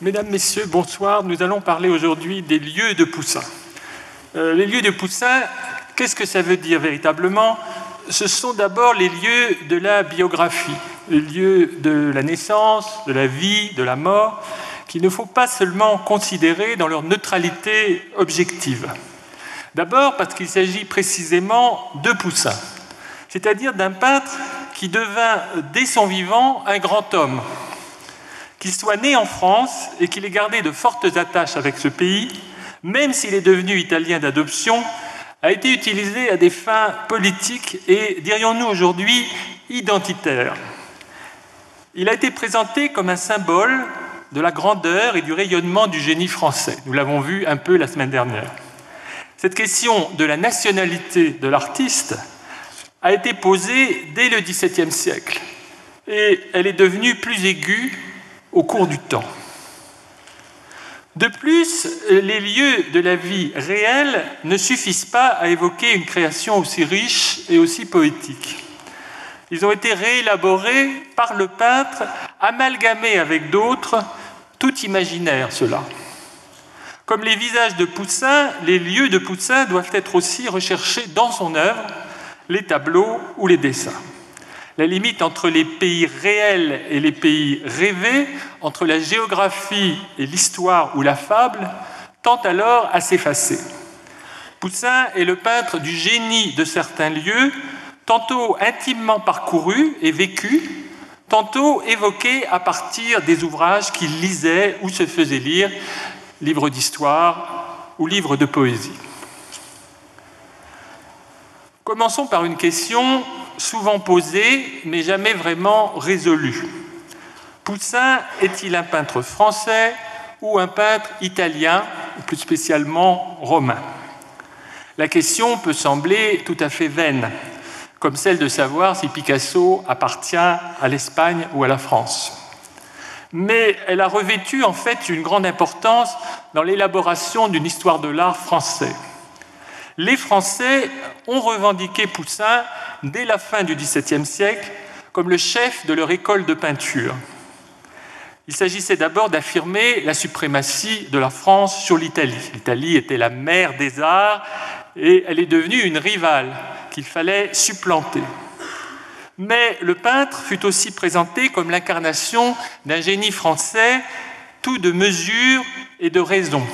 Mesdames, Messieurs, bonsoir. Nous allons parler aujourd'hui des lieux de Poussin. Les lieux de Poussin, qu'est-ce que ça veut dire véritablement? Ce sont d'abord les lieux de la biographie, les lieux de la naissance, de la vie, de la mort, qu'il ne faut pas seulement considérer dans leur neutralité objective. D'abord parce qu'il s'agit précisément de Poussin, c'est-à-dire d'un peintre qui devint dès son vivant un grand homme, qu'il soit né en France et qu'il ait gardé de fortes attaches avec ce pays, même s'il est devenu italien d'adoption, a été utilisé à des fins politiques et, dirions-nous aujourd'hui, identitaires. Il a été présenté comme un symbole de la grandeur et du rayonnement du génie français. Nous l'avons vu un peu la semaine dernière. Cette question de la nationalité de l'artiste a été posée dès le XVIIe siècle et elle est devenue plus aiguë au cours du temps. De plus, les lieux de la vie réelle ne suffisent pas à évoquer une création aussi riche et aussi poétique. Ils ont été réélaborés par le peintre, amalgamés avec d'autres, tout imaginaire cela. Comme les visages de Poussin, les lieux de Poussin doivent être aussi recherchés dans son œuvre, les tableaux ou les dessins. La limite entre les pays réels et les pays rêvés, entre la géographie et l'histoire ou la fable, tend alors à s'effacer. Poussin est le peintre du génie de certains lieux, tantôt intimement parcourus et vécus, tantôt évoqués à partir des ouvrages qu'il lisait ou se faisait lire, livres d'histoire ou livres de poésie. Commençons par une question souvent posée, mais jamais vraiment résolue. Poussin est-il un peintre français ou un peintre italien, ou plus spécialement romain? La question peut sembler tout à fait vaine, comme celle de savoir si Picasso appartient à l'Espagne ou à la France. Mais elle a revêtu en fait une grande importance dans l'élaboration d'une histoire de l'art français. Les Français ont revendiqué Poussin dès la fin du XVIIe siècle comme le chef de leur école de peinture. Il s'agissait d'abord d'affirmer la suprématie de la France sur l'Italie. L'Italie était la mère des arts et elle est devenue une rivale qu'il fallait supplanter. Mais le peintre fut aussi présenté comme l'incarnation d'un génie français tout de mesure et de raison.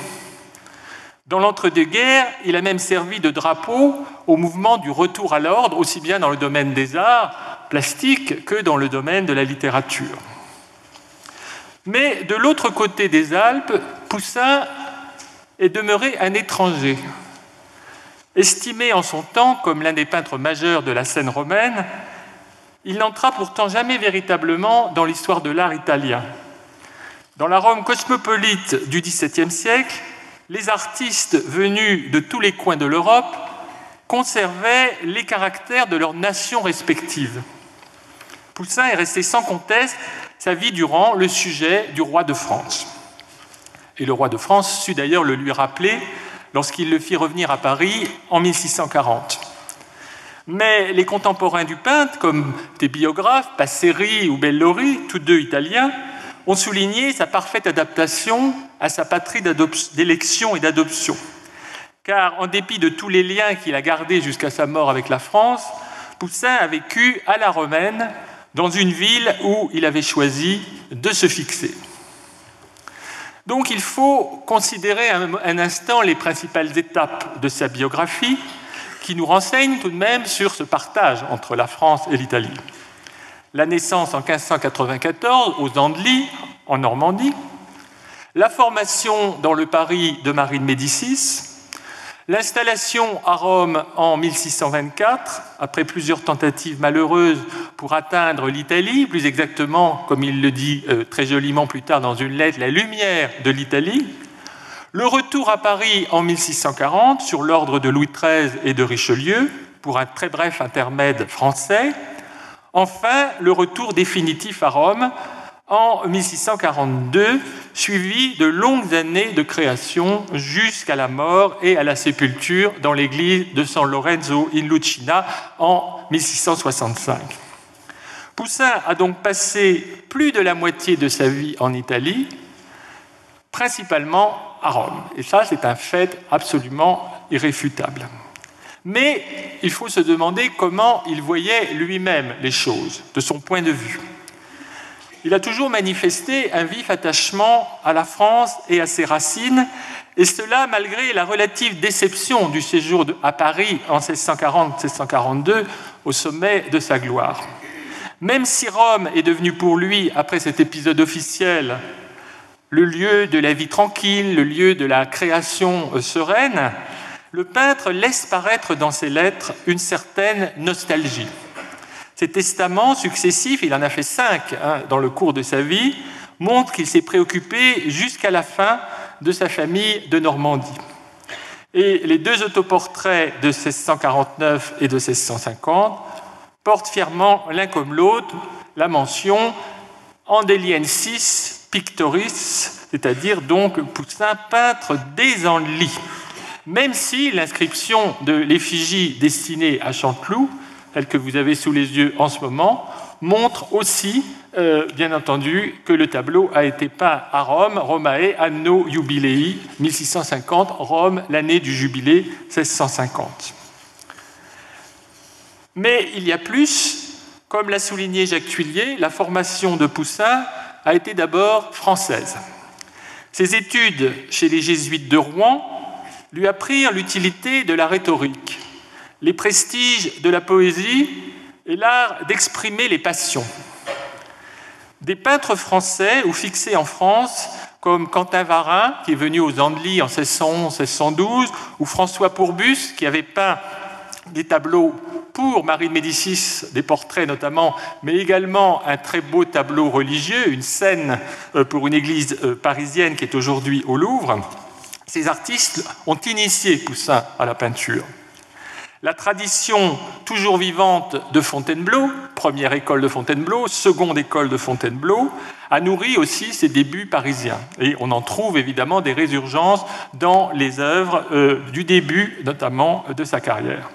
Dans l'entre-deux-guerres, il a même servi de drapeau au mouvement du retour à l'ordre, aussi bien dans le domaine des arts plastiques que dans le domaine de la littérature. Mais de l'autre côté des Alpes, Poussin est demeuré un étranger. Estimé en son temps comme l'un des peintres majeurs de la scène romaine, il n'entra pourtant jamais véritablement dans l'histoire de l'art italien. Dans la Rome cosmopolite du XVIIe siècle, les artistes venus de tous les coins de l'Europe conservaient les caractères de leurs nations respectives. Poussin est resté sans conteste sa vie durant le sujet du roi de France. Et le roi de France sut d'ailleurs le lui rappeler lorsqu'il le fit revenir à Paris en 1640. Mais les contemporains du peintre, comme des biographes, Passeri ou Bellori, tous deux italiens, ont souligné sa parfaite adaptation à sa patrie d'élection et d'adoption. Car en dépit de tous les liens qu'il a gardés jusqu'à sa mort avec la France, Poussin a vécu à la romaine, dans une ville où il avait choisi de se fixer. Donc il faut considérer un instant les principales étapes de sa biographie qui nous renseignent tout de même sur ce partage entre la France et l'Italie. La naissance en 1594 aux Andelys, en Normandie, la formation dans le Paris de Marie de Médicis, l'installation à Rome en 1624, après plusieurs tentatives malheureuses pour atteindre l'Italie, plus exactement, comme il le dit très joliment plus tard dans une lettre, la lumière de l'Italie, le retour à Paris en 1640 sur l'ordre de Louis XIII et de Richelieu, pour un très bref intermède français, enfin, le retour définitif à Rome en 1642, suivi de longues années de création jusqu'à la mort et à la sépulture dans l'église de San Lorenzo in Lucina en 1665. Poussin a donc passé plus de la moitié de sa vie en Italie, principalement à Rome. Et ça, c'est un fait absolument irréfutable. Mais il faut se demander comment il voyait lui-même les choses, de son point de vue. Il a toujours manifesté un vif attachement à la France et à ses racines, et cela malgré la relative déception du séjour à Paris en 1640-1642 au sommet de sa gloire. Même si Rome est devenue pour lui, après cet épisode officiel, le lieu de la vie tranquille, le lieu de la création sereine, le peintre laisse paraître dans ses lettres une certaine nostalgie. Ses testaments successifs, il en a fait 5 dans le cours de sa vie, montrent qu'il s'est préoccupé jusqu'à la fin de sa famille de Normandie. Et les 2 autoportraits de 1649 et de 1650 portent fièrement l'un comme l'autre la mention « Andeliensis pictoris », c'est-à-dire donc Poussin peintre des Andelys, même si l'inscription de l'effigie destinée à Chanteloup, telle que vous avez sous les yeux en ce moment, montre aussi, bien entendu, que le tableau a été peint à Rome, Romae Anno Jubilei, 1650, Rome, l'année du jubilé, 1650. Mais il y a plus, comme l'a souligné Jacques Tuillier, la formation de Poussin a été d'abord française. Ses études chez les jésuites de Rouen lui apprirent l'utilité de la rhétorique, les prestiges de la poésie et l'art d'exprimer les passions. Des peintres français ou fixés en France, comme Quentin Varin, qui est venu aux Andelys en 1611-1612, ou François Pourbus, qui avait peint des tableaux pour Marie de Médicis, des portraits notamment, mais également un très beau tableau religieux, une scène pour une église parisienne qui est aujourd'hui au Louvre. Ces artistes ont initié Poussin à la peinture. La tradition toujours vivante de Fontainebleau, première école de Fontainebleau, seconde école de Fontainebleau, a nourri aussi ses débuts parisiens. Et on en trouve évidemment des résurgences dans les œuvres du début, notamment de sa carrière.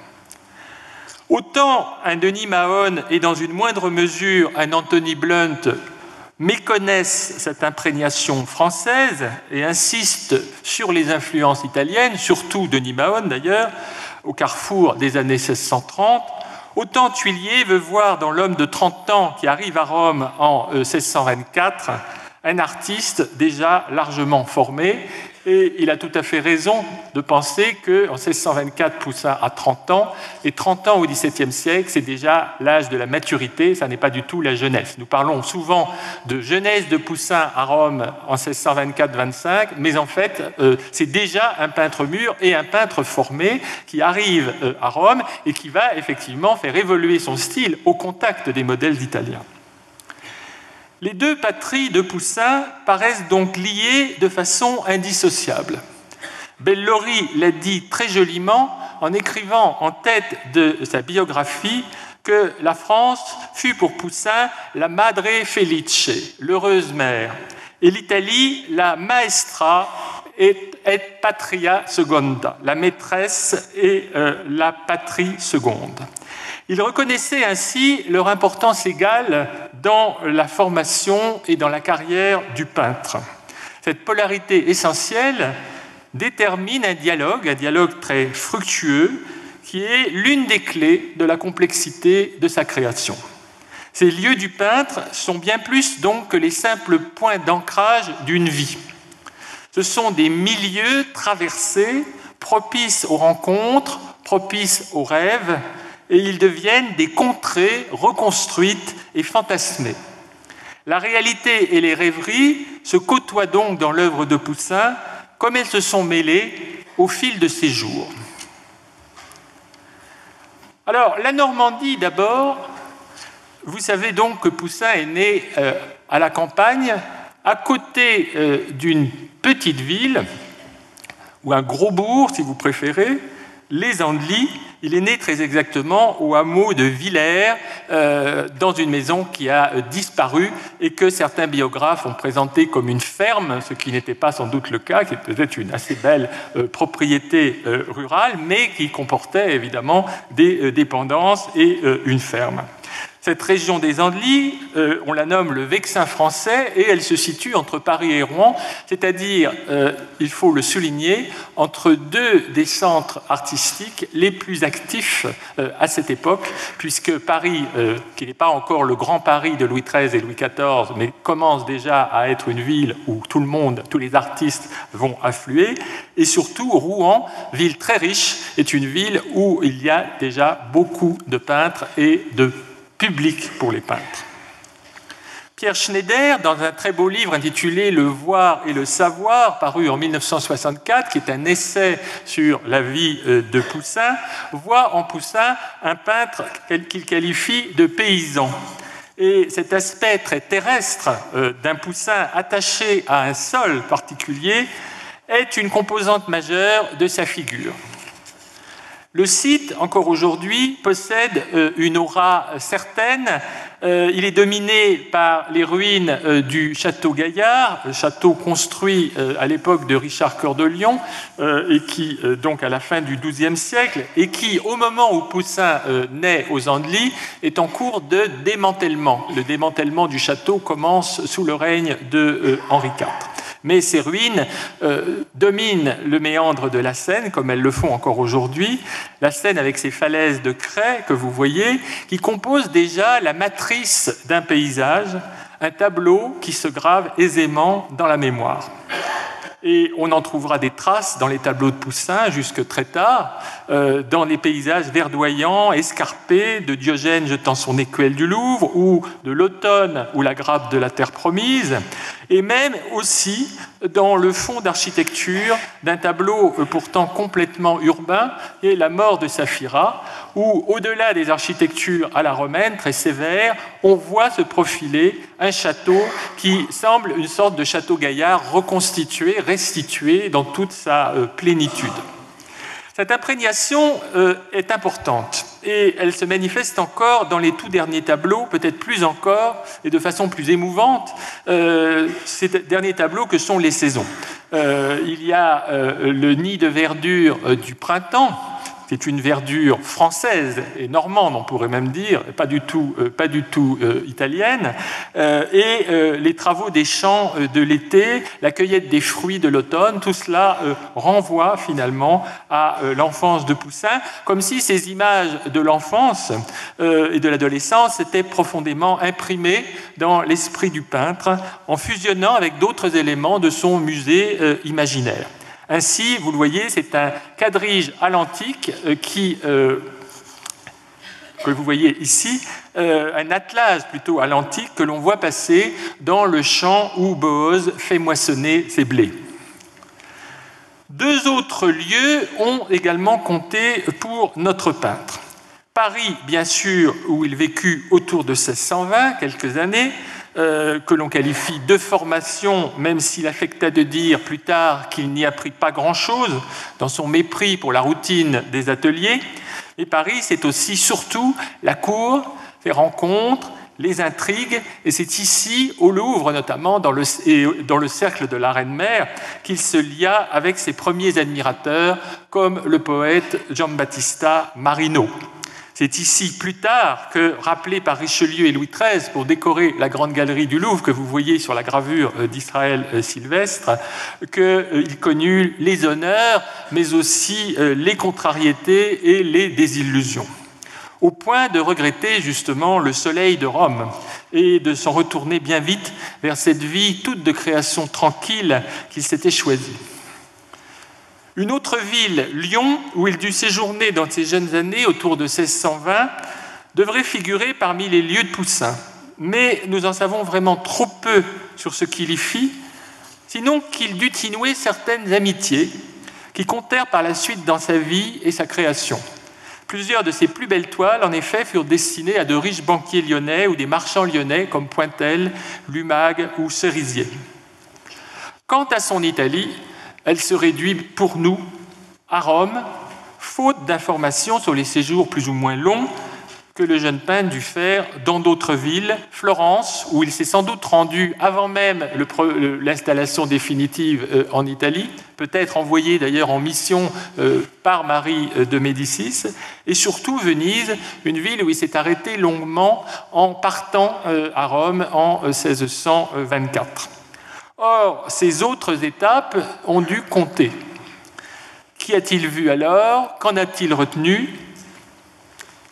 Autant un Denis Mahon et dans une moindre mesure un Anthony Blunt méconnaissent cette imprégnation française et insistent sur les influences italiennes, surtout Denis Mahon d'ailleurs, au carrefour des années 1630, autant Tuillier veut voir dans l'homme de 30 ans qui arrive à Rome en 1624 un artiste déjà largement formé. Et il a tout à fait raison de penser qu'en 1624, Poussin a 30 ans, et 30 ans au XVIIe siècle, c'est déjà l'âge de la maturité, ça n'est pas du tout la jeunesse. Nous parlons souvent de jeunesse de Poussin à Rome en 1624-25, mais en fait, c'est déjà un peintre mûr et un peintre formé qui arrive à Rome et qui va effectivement faire évoluer son style au contact des modèles italiens. Les 2 patries de Poussin paraissent donc liées de façon indissociable. Bellori l'a dit très joliment en écrivant en tête de sa biographie que la France fut pour Poussin la Madre Felice, l'heureuse mère, et l'Italie la Maestra et Patria Seconda, la maîtresse et la patrie seconde. Il reconnaissait ainsi leur importance égale dans la formation et dans la carrière du peintre. Cette polarité essentielle détermine un dialogue très fructueux, qui est l'une des clés de la complexité de sa création. Ces lieux du peintre sont bien plus donc que les simples points d'ancrage d'une vie. Ce sont des milieux traversés, propices aux rencontres, propices aux rêves, et ils deviennent des contrées reconstruites et fantasmées. La réalité et les rêveries se côtoient donc dans l'œuvre de Poussin comme elles se sont mêlées au fil de ses jours. Alors, la Normandie d'abord, vous savez donc que Poussin est né à la campagne, à côté d'une petite ville, ou un gros bourg si vous préférez, les Andelys. Il est né très exactement au hameau de Villers, dans une maison qui a disparu et que certains biographes ont présenté comme une ferme, ce qui n'était pas sans doute le cas, qui était peut-être une assez belle propriété rurale, mais qui comportait évidemment des dépendances et une ferme. Cette région des Andelys, on la nomme le Vexin français et elle se situe entre Paris et Rouen, c'est-à-dire, il faut le souligner, entre deux des centres artistiques les plus actifs à cette époque, puisque Paris, qui n'est pas encore le grand Paris de Louis XIII et Louis XIV, mais commence déjà à être une ville où tout le monde, tous les artistes vont affluer, et surtout Rouen, ville très riche, est une ville où il y a déjà beaucoup de peintres et de public pour les peintres. Pierre Schneider, dans un très beau livre intitulé « Le voir et le savoir », paru en 1964, qui est un essai sur la vie de Poussin, voit en Poussin un peintre qu'il qualifie de paysan. Et cet aspect très terrestre d'un Poussin attaché à un sol particulier est une composante majeure de sa figure. Le site, encore aujourd'hui, possède une aura certaine. Il est dominé par les ruines du château Gaillard, château construit à l'époque de Richard Cœur de Lion, et qui, donc à la fin du XIIe siècle, et qui, au moment où Poussin naît aux Andelys, est en cours de démantèlement. Le démantèlement du château commence sous le règne de Henri IV. Mais ces ruines dominent le méandre de la Seine, comme elles le font encore aujourd'hui. La Seine avec ses falaises de craie que vous voyez, qui composent déjà la matrice d'un paysage, un tableau qui se grave aisément dans la mémoire. Et on en trouvera des traces dans les tableaux de Poussin jusque très tard, dans les paysages verdoyants, escarpés, de Diogène jetant son écuelle du Louvre, ou de l'automne ou la grappe de la terre promise, et même aussi dans le fond d'architecture d'un tableau pourtant complètement urbain, et La mort de Saphira, où, au-delà des architectures à la romaine, très sévères, on voit se profiler un château qui semble une sorte de château Gaillard reconstitué, restitué dans toute sa plénitude. Cette imprégnation est importante et elle se manifeste encore dans les tout derniers tableaux, peut-être plus encore et de façon plus émouvante, ces derniers tableaux que sont les saisons. Il y a le nid de verdure du printemps, qui est une verdure française et normande, on pourrait même dire, pas du tout italienne, et les travaux des champs de l'été, la cueillette des fruits de l'automne, tout cela renvoie finalement à l'enfance de Poussin, comme si ces images de l'enfance et de l'adolescence étaient profondément imprimées dans l'esprit du peintre, en fusionnant avec d'autres éléments de son musée imaginaire. Ainsi, vous le voyez, c'est un quadrige à l'antique que vous voyez ici, un attelage plutôt à l'antique que l'on voit passer dans le champ où Boaz fait moissonner ses blés. Deux autres lieux ont également compté pour notre peintre. Paris, bien sûr, où il vécut autour de 1620, quelques années, que l'on qualifie de formation, même s'il affecta de dire plus tard qu'il n'y apprit pas grand-chose dans son mépris pour la routine des ateliers. Et Paris, c'est aussi surtout la cour, les rencontres, les intrigues, et c'est ici, au Louvre notamment, dans le cercle de la Reine-Mère, qu'il se lia avec ses premiers admirateurs, comme le poète Giambattista Marino. C'est ici, plus tard, que, rappelé par Richelieu et Louis XIII pour décorer la grande galerie du Louvre que vous voyez sur la gravure d'Israël Sylvestre, qu'il connut les honneurs, mais aussi les contrariétés et les désillusions. Au point de regretter justement le soleil de Rome et de s'en retourner bien vite vers cette vie toute de création tranquille qu'il s'était choisie. Une autre ville, Lyon, où il dut séjourner dans ses jeunes années, autour de 1620, devrait figurer parmi les lieux de Poussin. Mais nous en savons vraiment trop peu sur ce qu'il y fit, sinon qu'il dut y nouer certaines amitiés qui comptèrent par la suite dans sa vie et sa création. Plusieurs de ses plus belles toiles, en effet, furent destinées à de riches banquiers lyonnais ou des marchands lyonnais comme Pointel, Lumag ou Cerisier. Quant à son Italie, elle se réduit pour nous à Rome, faute d'informations sur les séjours plus ou moins longs que le jeune peintre dut faire dans d'autres villes. Florence, où il s'est sans doute rendu avant même l'installation définitive en Italie, peut-être envoyé d'ailleurs en mission par Marie de Médicis, et surtout Venise, une ville où il s'est arrêté longuement en partant à Rome en 1624. Or, ces autres étapes ont dû compter. Qu'y a-t-il vu alors? Qu'en a-t-il retenu?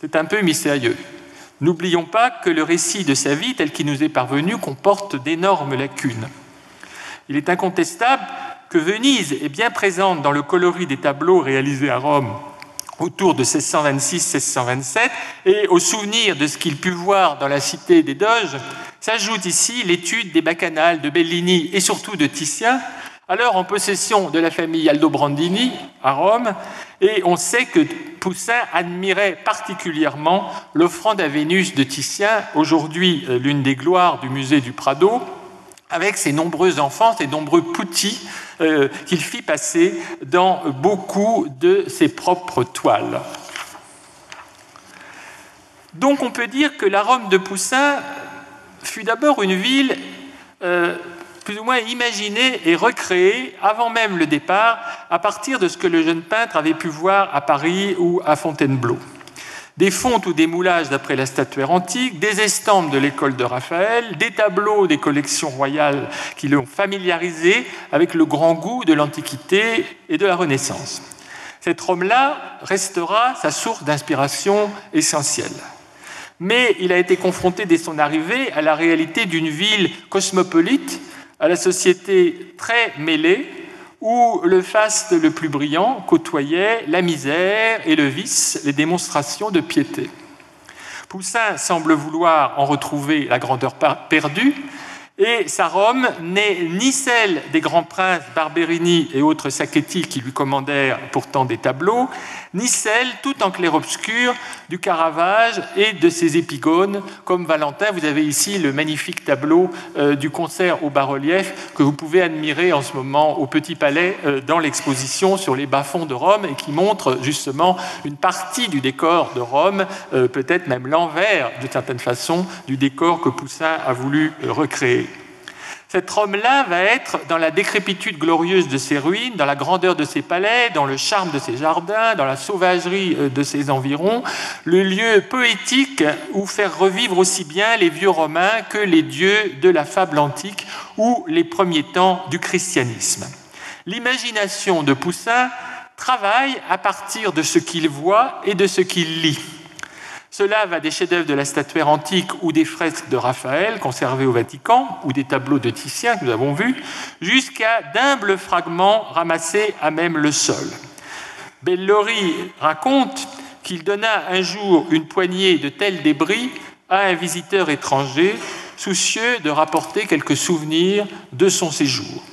C'est un peu mystérieux. N'oublions pas que le récit de sa vie, tel qu'il nous est parvenu, comporte d'énormes lacunes. Il est incontestable que Venise est bien présente dans le coloris des tableaux réalisés à Rome autour de 1626-1627, et au souvenir de ce qu'il put voir dans la cité des Doges, s'ajoute ici l'étude des bacchanales de Bellini et surtout de Titien, alors en possession de la famille Aldobrandini à Rome, et on sait que Poussin admirait particulièrement l'offrande à Vénus de Titien, aujourd'hui l'une des gloires du musée du Prado, avec ses nombreux enfants, ses nombreux putti qu'il fit passer dans beaucoup de ses propres toiles. Donc on peut dire que la Rome de Poussin fut d'abord une ville plus ou moins imaginée et recréée avant même le départ, à partir de ce que le jeune peintre avait pu voir à Paris ou à Fontainebleau. Des fontes ou des moulages d'après la statuaire antique, des estampes de l'école de Raphaël, des tableaux des collections royales qui l'ont familiarisé avec le grand goût de l'Antiquité et de la Renaissance. Cette Rome-là restera sa source d'inspiration essentielle. Mais il a été confronté dès son arrivée à la réalité d'une ville cosmopolite, à la société très mêlée, où le faste le plus brillant côtoyait la misère et le vice, les démonstrations de piété. Poussin semble vouloir en retrouver la grandeur perdue, et sa Rome n'est ni celle des grands princes Barberini et autres Sacchetti qui lui commandèrent pourtant des tableaux, ni celle, tout en clair-obscur, du Caravage et de ses épigones, comme Valentin. Vous avez ici le magnifique tableau du concert au bas-relief que vous pouvez admirer en ce moment au Petit Palais dans l'exposition sur les bas-fonds de Rome et qui montre justement une partie du décor de Rome, peut-être même l'envers, d'une certaine façon, du décor que Poussin a voulu recréer. Cette Rome-là va être dans la décrépitude glorieuse de ses ruines, dans la grandeur de ses palais, dans le charme de ses jardins, dans la sauvagerie de ses environs, le lieu poétique où faire revivre aussi bien les vieux Romains que les dieux de la fable antique ou les premiers temps du christianisme. L'imagination de Poussin travaille à partir de ce qu'il voit et de ce qu'il lit. Cela va des chefs-d'œuvre de la statuaire antique ou des fresques de Raphaël conservées au Vatican ou des tableaux de Titien que nous avons vus, jusqu'à d'humbles fragments ramassés à même le sol. Bellori raconte qu'il donna un jour une poignée de tels débris à un visiteur étranger, soucieux de rapporter quelques souvenirs de son séjour.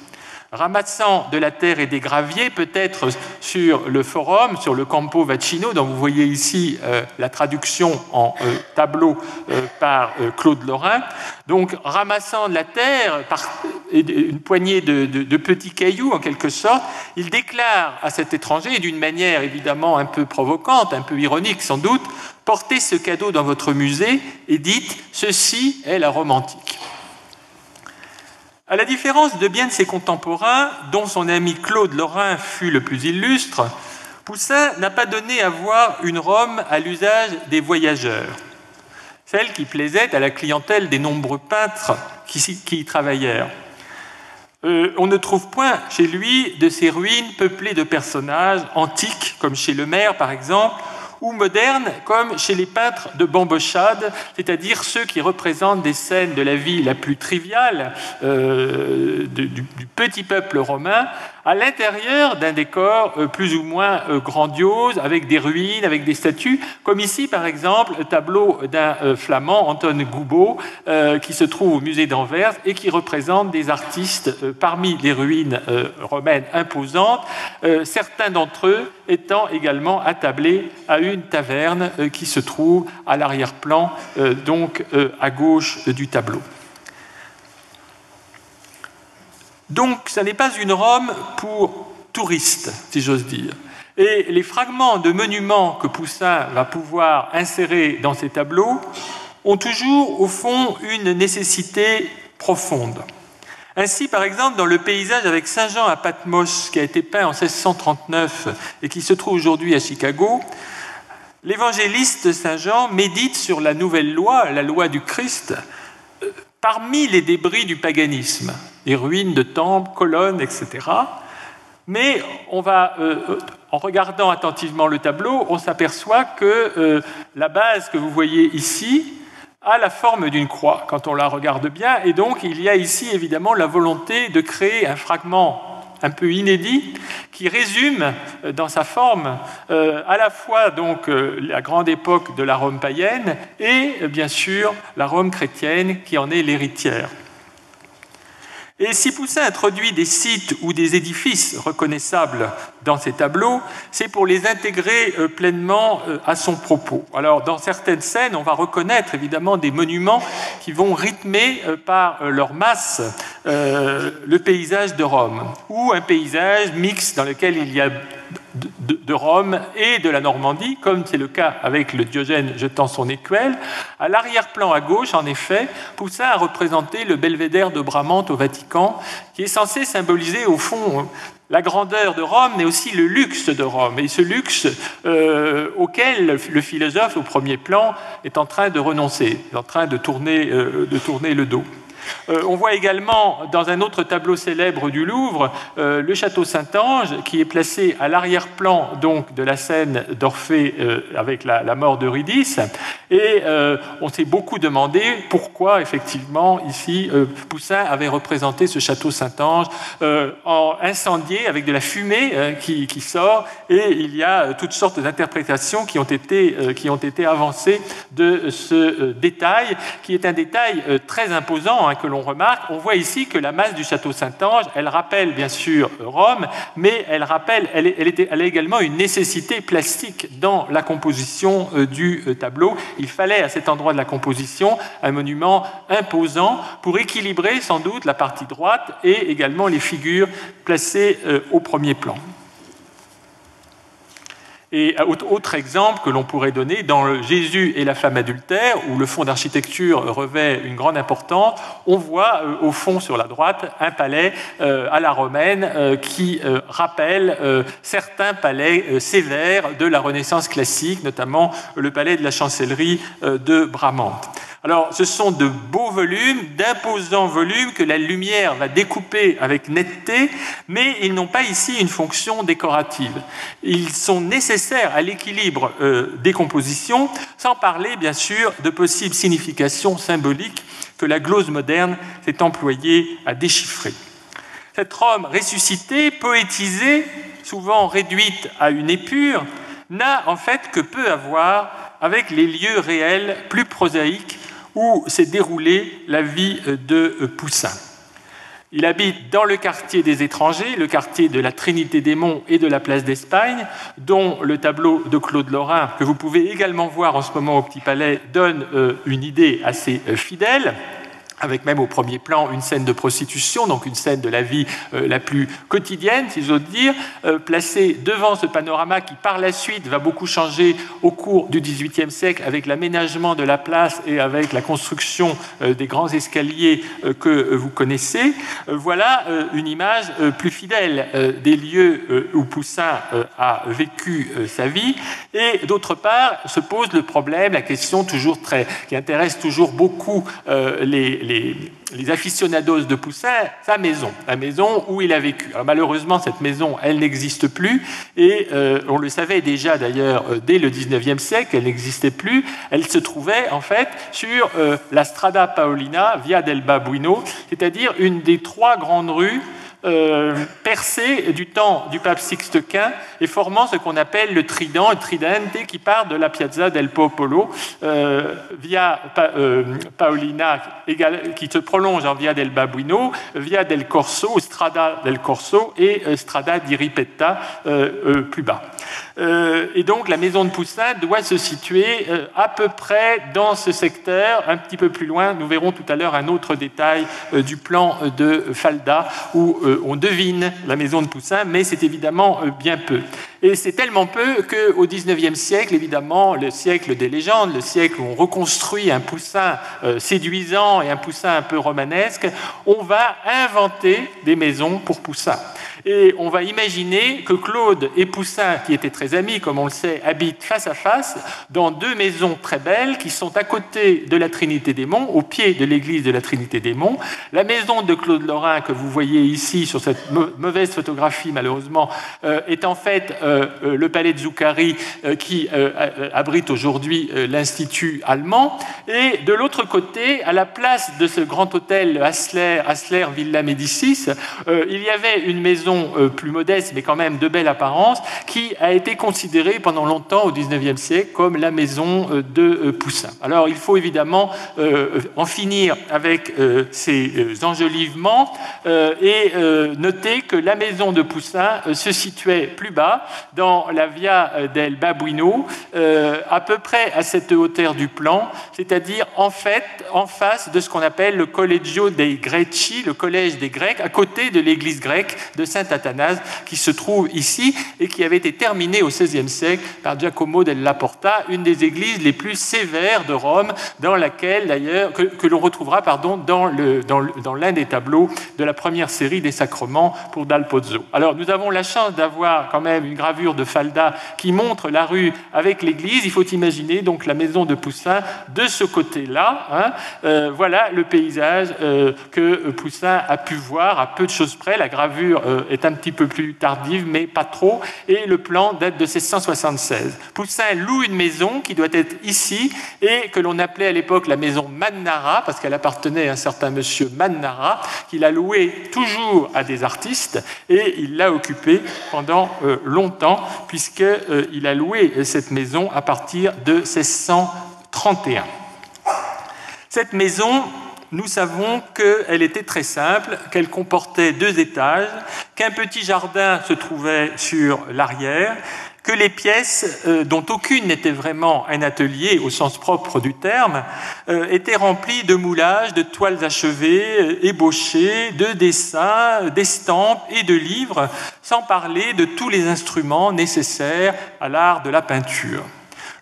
Ramassant de la terre et des graviers, peut-être sur le forum, sur le Campo Vaccino, dont vous voyez ici la traduction en tableau par Claude Lorrain. Donc, ramassant de la terre, une poignée de petits cailloux en quelque sorte, il déclare à cet étranger, d'une manière évidemment un peu provocante, un peu ironique sans doute, « Portez ce cadeau dans votre musée et dites « Ceci est la Rome antique ». À la différence de bien de ses contemporains, dont son ami Claude Lorrain fut le plus illustre, Poussin n'a pas donné à voir une Rome à l'usage des voyageurs, celle qui plaisait à la clientèle des nombreux peintres qui y travaillèrent. On ne trouve point chez lui de ces ruines peuplées de personnages antiques, comme chez Lemaire par exemple, ou modernes, comme chez les peintres de Bambochade, c'est-à-dire ceux qui représentent des scènes de la vie la plus triviale du petit peuple romain, à l'intérieur d'un décor plus ou moins grandiose, avec des ruines, avec des statues, comme ici par exemple le tableau d'un Flamand, Anton Goubeau, qui se trouve au musée d'Anvers et qui représente des artistes parmi les ruines romaines imposantes, certains d'entre eux étant également attablés à une taverne qui se trouve à l'arrière-plan, donc à gauche du tableau. Donc, ce n'est pas une Rome pour touristes, si j'ose dire. Et les fragments de monuments que Poussin va pouvoir insérer dans ces tableaux ont toujours, au fond, une nécessité profonde. Ainsi, par exemple, dans le paysage avec Saint-Jean à Patmos, qui a été peint en 1639 et qui se trouve aujourd'hui à Chicago, l'évangéliste Saint-Jean médite sur la nouvelle loi, la loi du Christ, parmi les débris du paganisme, les ruines de temples, colonnes, etc. Mais en regardant attentivement le tableau, on s'aperçoit que la base que vous voyez ici a la forme d'une croix, quand on la regarde bien, et donc il y a ici évidemment la volonté de créer un fragment un peu inédit qui résume dans sa forme à la fois donc la grande époque de la Rome païenne et bien sûr la Rome chrétienne qui en est l'héritière. Et si Poussin introduit des sites ou des édifices reconnaissables dans ses tableaux, c'est pour les intégrer pleinement à son propos. Alors, dans certaines scènes, on va reconnaître évidemment des monuments qui vont rythmer par leur masse le paysage de Rome, ou un paysage mixte dans lequel il y a de Rome et de la Normandie, comme c'est le cas avec le Diogène jetant son écuelle. À l'arrière-plan à gauche, en effet, Poussin a représenté le belvédère de Bramante au Vatican, qui est censé symboliser au fond la grandeur de Rome, mais aussi le luxe de Rome, et ce luxe auquel le philosophe au premier plan est en train de renoncer, est en train de tourner le dos. On voit également dans un autre tableau célèbre du Louvre le château Saint-Ange qui est placé à l'arrière-plan donc de la scène d'Orphée avec la mort d'Eurydice, et on s'est beaucoup demandé pourquoi effectivement ici Poussin avait représenté ce château Saint-Ange incendié avec de la fumée qui sort, et il y a toutes sortes d'interprétations qui ont été avancées de ce détail qui est un détail très imposant que l'on remarque. On voit ici que la masse du château Saint-Ange, elle rappelle bien sûr Rome, mais elle a également une nécessité plastique dans la composition du tableau. Il fallait à cet endroit de la composition un monument imposant pour équilibrer sans doute la partie droite et également les figures placées au premier plan. Et autre exemple que l'on pourrait donner, dans Jésus et la femme adultère, où le fond d'architecture revêt une grande importance, on voit au fond sur la droite un palais à la romaine qui rappelle certains palais sévères de la Renaissance classique, notamment le palais de la Chancellerie de Bramante. Alors, ce sont de beaux volumes, d'imposants volumes que la lumière va découper avec netteté, mais ils n'ont pas ici une fonction décorative. Ils sont nécessaires à l'équilibre des compositions, sans parler, bien sûr, de possibles significations symboliques que la glose moderne s'est employée à déchiffrer. Cette Rome ressuscitée, poétisée, souvent réduite à une épure, n'a en fait que peu à voir avec les lieux réels plus prosaïques où s'est déroulée la vie de Poussin. Il habite dans le quartier des étrangers, le quartier de la Trinité-des-Monts et de la place d'Espagne, dont le tableau de Claude Lorrain, que vous pouvez également voir en ce moment au Petit Palais, donne une idée assez fidèle, avec même au premier plan une scène de prostitution, donc une scène de la vie la plus quotidienne, si j'ose dire, placée devant ce panorama qui, par la suite, va beaucoup changer au cours du XVIIIe siècle avec l'aménagement de la place et avec la construction des grands escaliers que vous connaissez. Voilà une image plus fidèle des lieux où Poussin a vécu sa vie. Et d'autre part, se pose le problème, la question qui intéresse toujours beaucoup les aficionados de Poussin, sa maison, la maison où il a vécu. Alors, malheureusement, cette maison, elle n'existe plus, et on le savait déjà d'ailleurs dès le XIXe siècle, elle n'existait plus. Elle se trouvait en fait sur la Strada Paolina, Via del Babuino, c'est-à-dire une des trois grandes rues percée du temps du pape Sixte Quint et formant ce qu'on appelle le tridente qui part de la Piazza del Popolo via Paolina qui se prolonge en Via del Babuino, Via del Corso, Strada del Corso et Strada di Ripetta plus bas. Et donc la maison de Poussin doit se situer à peu près dans ce secteur, un petit peu plus loin. Nous verrons tout à l'heure un autre détail du plan de Falda où on devine la maison de Poussin, mais c'est évidemment bien peu. Et c'est tellement peu qu'au XIXe siècle, évidemment, le siècle des légendes, le siècle où on reconstruit un Poussin séduisant et un Poussin un peu romanesque, on va inventer des maisons pour Poussin. Et on va imaginer que Claude et Poussin, qui étaient très amis, comme on le sait, habitent face à face dans deux maisons très belles qui sont à côté de la Trinité-des-Monts, au pied de l'église de la Trinité-des-Monts. La maison de Claude Lorrain, que vous voyez ici sur cette mauvaise photographie, malheureusement, est en fait le palais de Zuccari qui abrite aujourd'hui l'Institut allemand. Et de l'autre côté, à la place de ce grand hôtel Hassler Villa Médicis, il y avait une maison plus modeste, mais quand même de belle apparence, qui a été considérée pendant longtemps au XIXe siècle comme la maison de Poussin. Alors il faut évidemment en finir avec ces enjolivements et noter que la maison de Poussin se situait plus bas, dans la Via del Babuino, à peu près à cette hauteur du plan, c'est-à-dire en fait en face de ce qu'on appelle le Collegio dei Greci, le collège des Grecs, à côté de l'église grecque de Saint-Athanase, qui se trouve ici et qui avait été terminée au XVIe siècle par Giacomo della Porta, une des églises les plus sévères de Rome, dans laquelle d'ailleurs que l'on retrouvera dans l'un des tableaux de la première série des Sacrements pour Dal Pozzo. Alors nous avons la chance d'avoir quand même une gravure de Falda qui montre la rue avec l'église. Il faut imaginer donc la maison de Poussin de ce côté-là. Voilà le paysage que Poussin a pu voir à peu de choses près. La gravure est un petit peu plus tardive, mais pas trop. Et le plan date de 1676. Poussin loue une maison qui doit être ici et que l'on appelait à l'époque la maison Mannara, parce qu'elle appartenait à un certain monsieur Mannara, qu'il a loué toujours à des artistes et il l'a occupée pendant longtemps, puisqu'il a loué cette maison à partir de 1631. Cette maison, nous savons qu'elle était très simple, qu'elle comportait 2 étages, qu'un petit jardin se trouvait sur l'arrière, que les pièces, dont aucune n'était vraiment un atelier au sens propre du terme, étaient remplies de moulages, de toiles achevées, ébauchées, de dessins, d'estampes et de livres, sans parler de tous les instruments nécessaires à l'art de la peinture.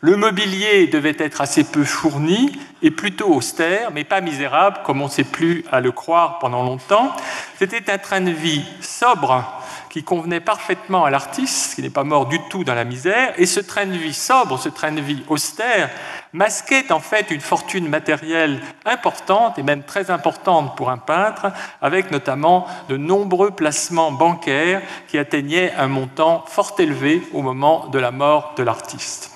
Le mobilier devait être assez peu fourni et plutôt austère, mais pas misérable, comme on ne sait plus à le croire pendant longtemps. C'était un train de vie sobre qui convenait parfaitement à l'artiste, qui n'est pas mort du tout dans la misère, et ce train de vie sobre, ce train de vie austère, masquait en fait une fortune matérielle importante, et même très importante pour un peintre, avec notamment de nombreux placements bancaires qui atteignaient un montant fort élevé au moment de la mort de l'artiste.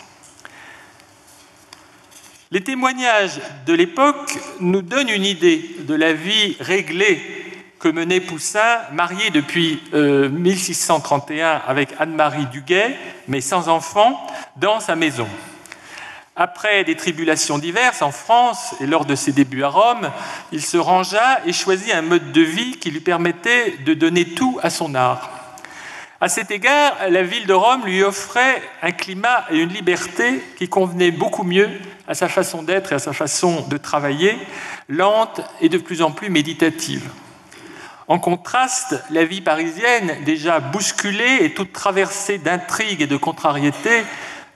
Les témoignages de l'époque nous donnent une idée de la vie réglée que menait Poussin, marié depuis 1631 avec Anne-Marie Duguay, mais sans enfant, dans sa maison. Après des tribulations diverses en France et lors de ses débuts à Rome, il se rangea et choisit un mode de vie qui lui permettait de donner tout à son art. À cet égard, la ville de Rome lui offrait un climat et une liberté qui convenaient beaucoup mieux à sa façon d'être et à sa façon de travailler, lente et de plus en plus méditative. En contraste, la vie parisienne, déjà bousculée et toute traversée d'intrigues et de contrariétés,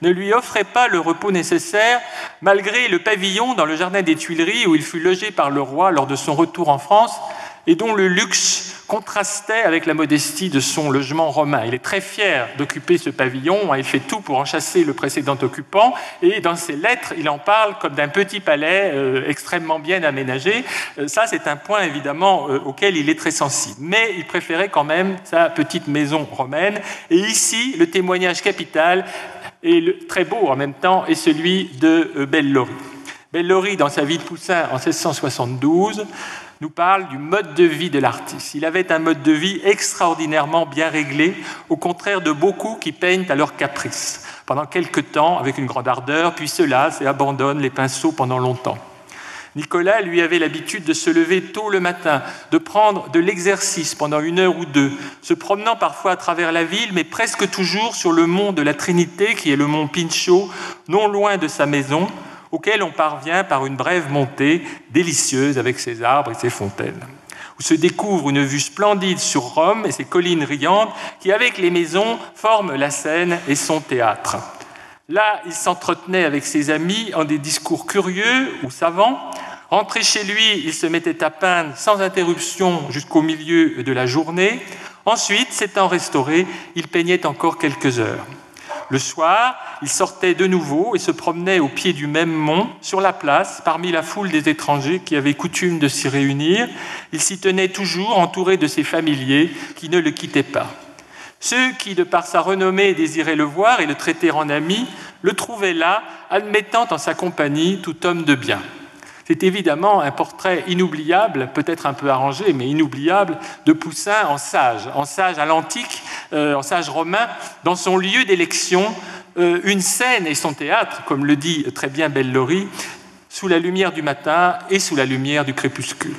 ne lui offrait pas le repos nécessaire, malgré le pavillon dans le jardin des Tuileries où il fut logé par le roi lors de son retour en France et dont le luxe contrastait avec la modestie de son logement romain. Il est très fier d'occuper ce pavillon, il fait tout pour en chasser le précédent occupant, et dans ses lettres, il en parle comme d'un petit palais extrêmement bien aménagé. Ça, c'est un point évidemment auquel il est très sensible. Mais il préférait quand même sa petite maison romaine. Et ici, le témoignage capital, et très beau en même temps, est celui de Bellori. Bellori, dans sa vie de Poussin en 1672, nous parle du mode de vie de l'artiste. Il avait un mode de vie extraordinairement bien réglé, au contraire de beaucoup qui peignent à leur caprice, pendant quelque temps avec une grande ardeur, puis se lassent et abandonnent les pinceaux pendant longtemps. Nicolas, lui, avait l'habitude de se lever tôt le matin, de prendre de l'exercice pendant 1 heure ou 2, se promenant parfois à travers la ville, mais presque toujours sur le mont de la Trinité, qui est le mont Pinchot, non loin de sa maison, auquel on parvient par une brève montée, délicieuse avec ses arbres et ses fontaines, où se découvre une vue splendide sur Rome et ses collines riantes, qui, avec les maisons, forment la scène et son théâtre. Là, il s'entretenait avec ses amis en des discours curieux ou savants. Rentré chez lui, il se mettait à peindre sans interruption jusqu'au milieu de la journée. Ensuite, s'étant restauré, il peignait encore quelques heures. Le soir, il sortait de nouveau et se promenait au pied du même mont, sur la place, parmi la foule des étrangers qui avaient coutume de s'y réunir. Il s'y tenait toujours entouré de ses familiers qui ne le quittaient pas. Ceux qui, de par sa renommée, désiraient le voir et le traiter en ami, le trouvaient là, admettant en sa compagnie tout homme de bien. C'est évidemment un portrait inoubliable, peut-être un peu arrangé, mais inoubliable, de Poussin en sage à l'antique, en sage romain, dans son lieu d'élection, une scène et son théâtre, comme le dit très bien Bellori, sous la lumière du matin et sous la lumière du crépuscule.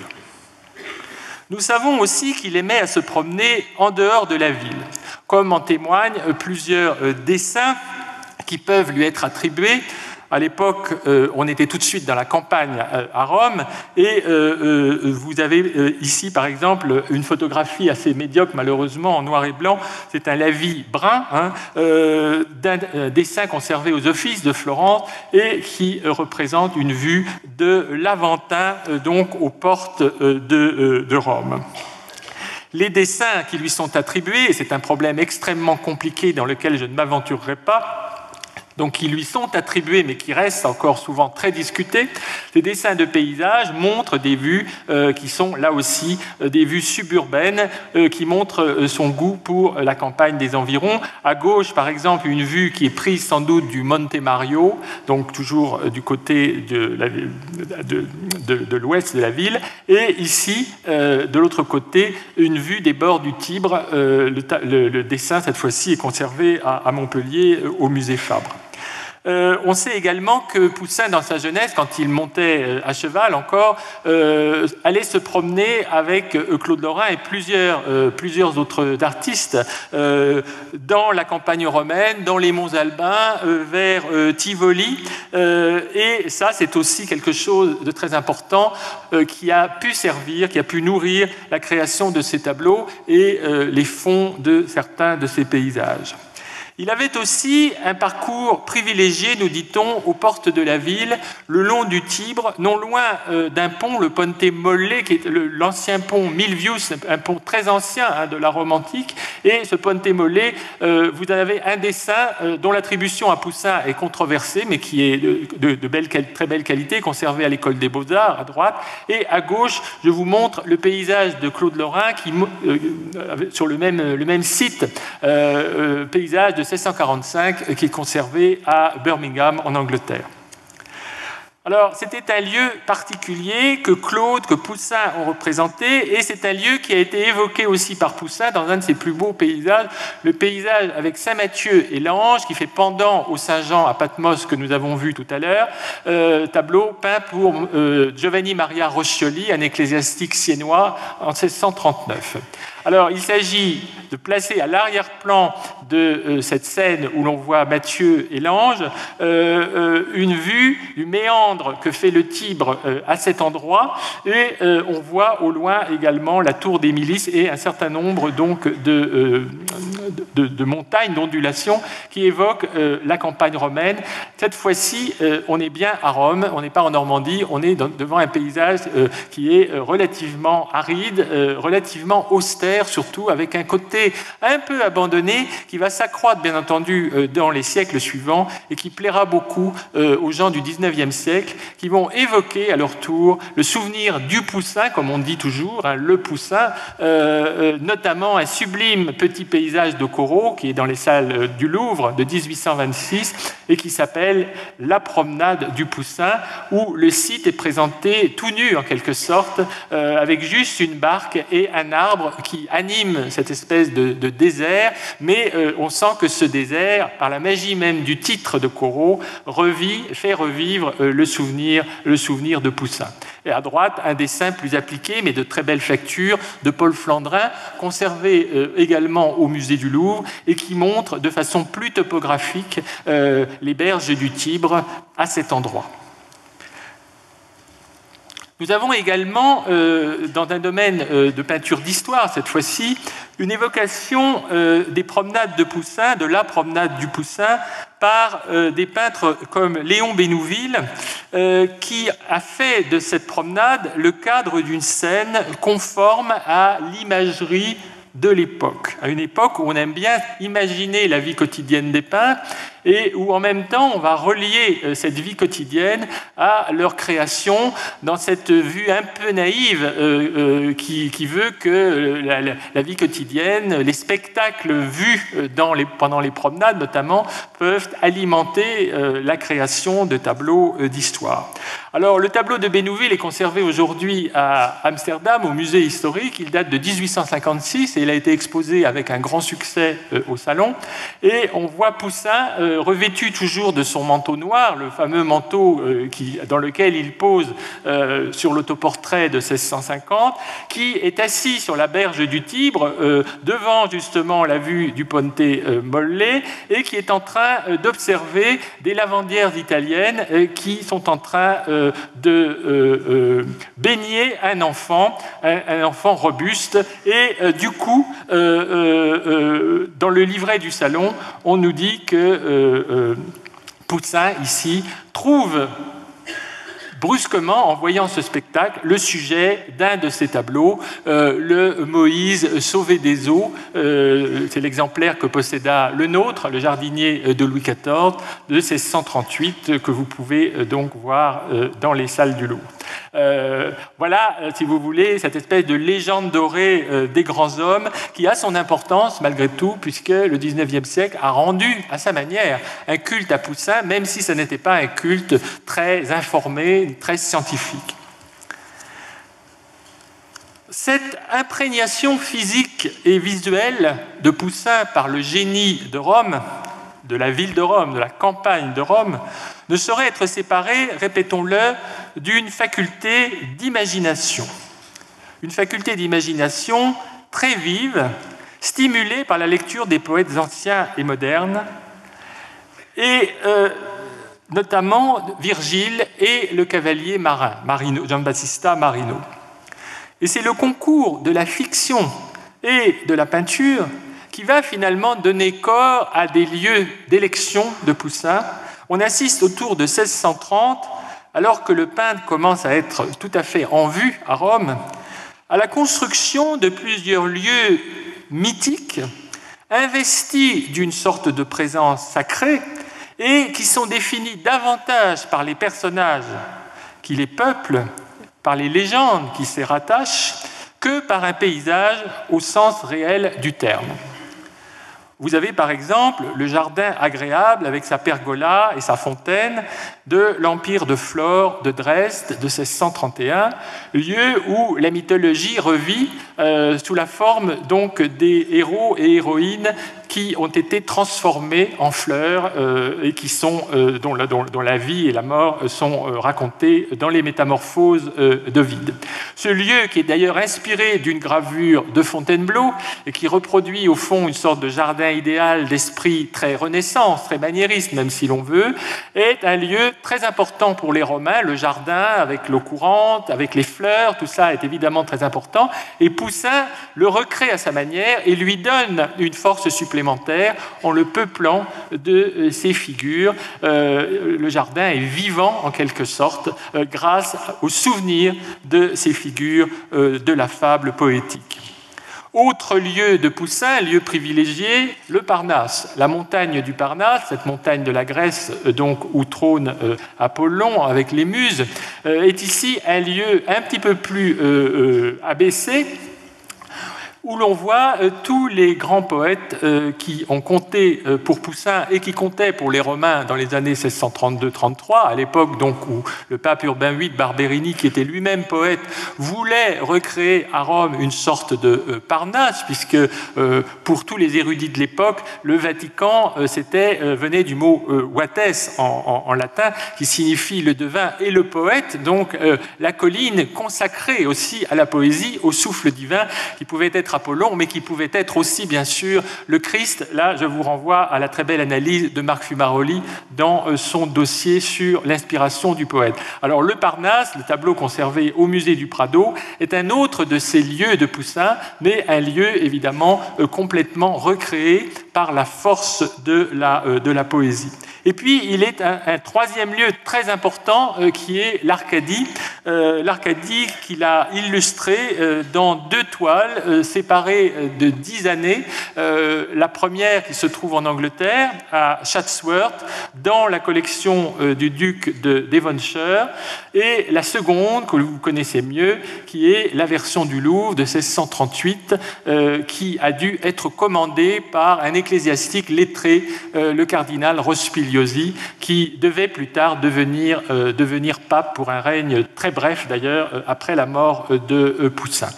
Nous savons aussi qu'il aimait à se promener en dehors de la ville, comme en témoignent plusieurs dessins qui peuvent lui être attribués. À l'époque, on était tout de suite dans la campagne à Rome, et vous avez ici, par exemple, une photographie assez médiocre, malheureusement, en noir et blanc. C'est un lavis brun, d'un dessin conservé aux Offices de Florence et qui représente une vue de l'Aventin, donc aux portes de Rome. Les dessins qui lui sont attribués, et c'est un problème extrêmement compliqué dans lequel je ne m'aventurerai pas, donc qui lui sont attribués, mais qui restent encore souvent très discutés. Ces dessins de paysages montrent des vues qui sont là aussi des vues suburbaines, qui montrent son goût pour la campagne des environs. À gauche, par exemple, une vue qui est prise sans doute du Monte Mario, donc toujours du côté de l'ouest de la ville. Et ici, de l'autre côté, une vue des bords du Tibre. Le dessin, cette fois-ci, est conservé à Montpellier, au musée Fabre. On sait également que Poussin, dans sa jeunesse, quand il montait à cheval encore, allait se promener avec Claude Lorrain et plusieurs autres artistes dans la campagne romaine, dans les monts Albins, vers Tivoli. Et ça, c'est aussi quelque chose de très important qui a pu servir, qui a pu nourrir la création de ces tableaux et les fonds de certains de ces paysages. Il avait aussi un parcours privilégié, nous dit-on, aux portes de la ville, le long du Tibre, non loin d'un pont, le Ponte Molle, qui est l'ancien pont Milvius, un pont très ancien de la Rome antique. Et ce Ponte Molle, vous en avez un dessin dont l'attribution à Poussin est controversée, mais qui est de très belle qualité, conservé à l'école des Beaux-Arts, à droite. Et à gauche, je vous montre le paysage de Claude Lorrain, qui, sur le même site, paysage de 1645, qui est conservé à Birmingham, en Angleterre. Alors, c'était un lieu particulier que Claude, que Poussin ont représenté, et c'est un lieu qui a été évoqué aussi par Poussin dans un de ses plus beaux paysages, le paysage avec Saint-Mathieu et l'Ange, qui fait pendant au Saint-Jean à Patmos, que nous avons vu tout à l'heure, tableau peint pour Giovanni Maria Roscioli, un ecclésiastique siennois, en 1639. Alors, il s'agit de placer à l'arrière-plan de cette scène où l'on voit Mathieu et l'Ange une vue du méandre que fait le Tibre à cet endroit, et on voit au loin également la tour des Milices et un certain nombre donc de montagnes, d'ondulations qui évoquent la campagne romaine. Cette fois-ci, on est bien à Rome, on n'est pas en Normandie, on est devant un paysage qui est relativement aride, relativement austère, surtout avec un côté un peu abandonné qui va s'accroître bien entendu dans les siècles suivants et qui plaira beaucoup aux gens du 19e siècle qui vont évoquer à leur tour le souvenir du Poussin, comme on dit toujours, le Poussin, notamment un sublime petit paysage de Corot, qui est dans les salles du Louvre de 1826 et qui s'appelle « La promenade du Poussin », où le site est présenté tout nu en quelque sorte, avec juste une barque et un arbre qui anime cette espèce de désert, mais on sent que ce désert, par la magie même du titre de Corot, fait revivre le souvenir de Poussin. Et à droite, un dessin plus appliqué, mais de très belle facture, de Paul Flandrin, conservé également au musée du Louvre, et qui montre de façon plus topographique les berges du Tibre à cet endroit. Nous avons également, dans un domaine de peinture d'histoire cette fois-ci, une évocation des promenades de Poussin, de la promenade du Poussin, par des peintres comme Léon Bénouville, qui a fait de cette promenade le cadre d'une scène conforme à l'imagerie de l'époque, à une époque où on aime bien imaginer la vie quotidienne des peintres et où en même temps on va relier cette vie quotidienne à leur création dans cette vue un peu naïve qui veut que la vie quotidienne, les spectacles vus pendant les promenades notamment, peuvent alimenter la création de tableaux d'histoire. Alors le tableau de Bénouville est conservé aujourd'hui à Amsterdam au musée historique, il date de 1856 et il a été exposé avec un grand succès au salon et on voit Poussin revêtu toujours de son manteau noir, le fameux manteau dans lequel il pose sur l'autoportrait de 1650, qui est assis sur la berge du Tibre, devant justement la vue du Ponte Molle, et qui est en train d'observer des lavandières italiennes qui sont en train de baigner un enfant robuste. Et du coup, dans le livret du salon, on nous dit que Poussin, ici, trouve brusquement, en voyant ce spectacle, le sujet d'un de ses tableaux, le Moïse sauvé des eaux. C'est l'exemplaire que posséda le nôtre, le jardinier de Louis XIV, de 1638, que vous pouvez donc voir dans les salles du Louvre. Voilà, si vous voulez, cette espèce de légende dorée des grands hommes qui a son importance malgré tout, puisque le XIXe siècle a rendu à sa manière un culte à Poussin, même si ce n'était pas un culte très informé, très scientifique. Cette imprégnation physique et visuelle de Poussin par le génie de Rome, de la ville de Rome, de la campagne de Rome, ne saurait être séparée, répétons-le, d'une faculté d'imagination. Une faculté d'imagination très vive, stimulée par la lecture des poètes anciens et modernes, et notamment Virgile et le cavalier marin, Giambattista Marino. Et c'est le concours de la fiction et de la peinture qui va finalement donner corps à des lieux d'élection de Poussin. On assiste autour de 1630, alors que le peintre commence à être tout à fait en vue à Rome, à la construction de plusieurs lieux mythiques, investis d'une sorte de présence sacrée et qui sont définis davantage par les personnages qui les peuplent, par les légendes qui s'y rattachent, que par un paysage au sens réel du terme. Vous avez par exemple le jardin agréable avec sa pergola et sa fontaine de l'Empire de Flore de Dresde de 1631, lieu où la mythologie revit sous la forme donc des héros et héroïnes qui ont été transformés en fleurs et qui sont, dont la vie et la mort sont racontées dans les Métamorphoses d'Ovide. Ce lieu, qui est d'ailleurs inspiré d'une gravure de Fontainebleau et qui reproduit au fond une sorte de jardin idéal d'esprit très renaissance, très maniériste même si l'on veut, est un lieu très important pour les Romains. Le jardin avec l'eau courante, avec les fleurs, tout ça est évidemment très important. Et Poussin le recrée à sa manière et lui donne une force supplémentaire en le peuplant de ces figures. Le jardin est vivant en quelque sorte grâce au souvenir de ces figures de la fable poétique. Autre lieu de Poussin, lieu privilégié, le Parnasse. La montagne du Parnasse, cette montagne de la Grèce donc, où trône Apollon avec les Muses, est ici un lieu un petit peu plus abaissé, où l'on voit tous les grands poètes qui ont compté pour Poussin et qui comptaient pour les Romains dans les années 1632-33, à l'époque donc où le pape Urbain VIII Barberini, qui était lui-même poète, voulait recréer à Rome une sorte de Parnasse, puisque pour tous les érudits de l'époque, le Vatican venait du mot vates en latin, qui signifie le devin et le poète, donc la colline consacrée aussi à la poésie, au souffle divin, qui pouvait être Apollon, mais qui pouvait être aussi, bien sûr, le Christ. Là, je vous renvoie à la très belle analyse de Marc Fumaroli dans son dossier sur l'inspiration du poète. Alors, le Parnasse, le tableau conservé au musée du Prado, est un autre de ces lieux de Poussin, mais un lieu, évidemment, complètement recréé par la force de la poésie. Et puis, il est un troisième lieu très important qui est l'Arcadie. L'Arcadie qu'il a illustré dans 2 toiles séparées de 10 années. La première qui se trouve en Angleterre, à Chatsworth, dans la collection du duc de Devonshire, et la seconde, que vous connaissez mieux, qui est la version du Louvre de 1638, qui a dû être commandée par un ecclésiastique lettré, le cardinal Rospigliosi, qui devait plus tard devenir pape pour un règne très bref d'ailleurs après la mort de Poussin.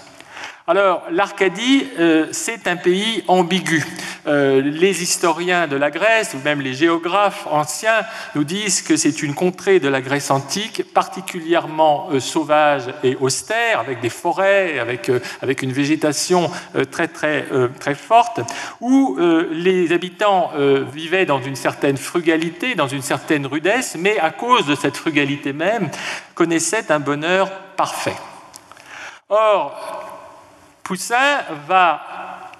Alors, l'Arcadie, c'est un pays ambigu. Les historiens de la Grèce, ou même les géographes anciens, nous disent que c'est une contrée de la Grèce antique particulièrement sauvage et austère, avec des forêts, avec une végétation très, très, très forte, où les habitants vivaient dans une certaine frugalité, dans une certaine rudesse, mais à cause de cette frugalité même, connaissaient un bonheur parfait. Or, Poussin va,